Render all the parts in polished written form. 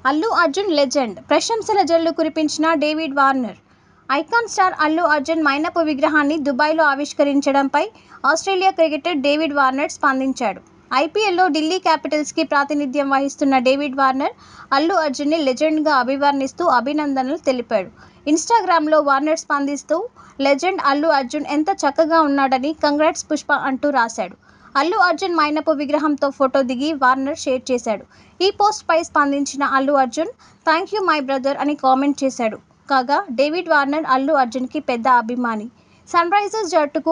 Allu Arjun legend ప్రశంసల జల్లు కురిపించిన David Warner. Icon star Allu Arjun మైనపు విగ్రహాన్ని దుబాయ్లో ఆవిష్కరించడంపై ఆస్ట్రేలియా క్రికెటర్ డేవిడ్ వార్నర్ స్పందించాడు. ఐపీఎల్లో ఢిల్లీ క్యాపిటల్స్కి ప్రాతినిధ్యం వహిస్తున్న డేవిడ్ వార్నర్ అల్లు అర్జున్ని లెజెండ్గా అభివర్ణిస్తూ అభినందనలు తెలిపాడు. ఇన్స్టాగ్రామ్లో వార్నర్ స్పందిస్తూ లెజెండ్ అల్లు అర్జున్ ఎంత చక్కగా ఉన్నాడని కంగ్రాట్స్ పుష్ప అంటూ రాశాడు. అల్లు అర్జున్ మైనపు విగ్రహంతో ఫోటో దిగి వార్నర్ షేర్ చేశాడు. ఈ పోస్ట్పై స్పందించిన Allu Arjun thank you my brother అని కామెంట్ చేశాడు. కాగా డేవిడ్ వార్నర్ అల్లు అర్జున్కి పెద్ద అభిమాని. సన్ రైజర్స్ జట్టుకు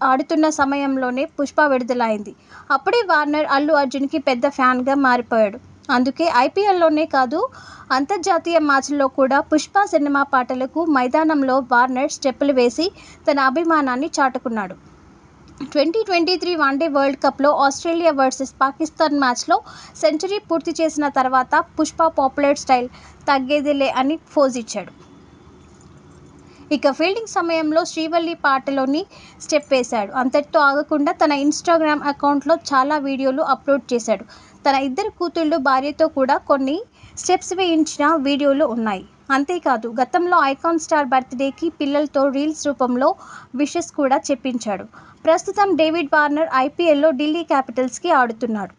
ఆడుతున్న సమయంలోనే పుష్ప విడుదలైంది. అప్పుడే వార్నర్ అల్లు అర్జున్కి పెద్ద ఫ్యాన్గా మారిపోయాడు. అందుకే ఐపీఎల్లోనే కాదు అంతర్జాతీయ మ్యాచ్ల్లో కూడా పుష్ప సినిమా పాటలకు మైదానంలో వార్నర్ స్టెప్పులు వేసి తన అభిమానాన్ని చాటుకున్నాడు. 2023 వన్డే వరల్డ్ కప్లో ఆస్ట్రేలియా వర్సెస్ పాకిస్తాన్ మ్యాచ్లో సెంచరీ పూర్తి చేసిన తర్వాత పుష్ప పాపులర్ స్టైల్ తగ్గేదేలే అని పోజ్ ఇచ్చాడు. ఇక ఫీల్డింగ్ సమయంలో శ్రీవల్లి పాటలోని స్టెప్ వేశాడు. అంతటితో ఆగకుండా తన ఇన్స్టాగ్రామ్ అకౌంట్లో చాలా వీడియోలు అప్లోడ్ చేశాడు. తన ఇద్దరు కూతుళ్లు, భార్యతో కూడా కొన్ని స్టెప్స్ వేయించిన వీడియోలు ఉన్నాయి. అంతేకాదు గతంలో ఐకాన్ స్టార్ బర్త్డేకి పిల్లలతో రీల్స్ రూపంలో విషెస్ కూడా చెప్పించాడు. ప్రస్తుతం డేవిడ్ వార్నర్ ఐపీఎల్లో ఢిల్లీ క్యాపిటల్స్కి ఆడుతున్నాడు.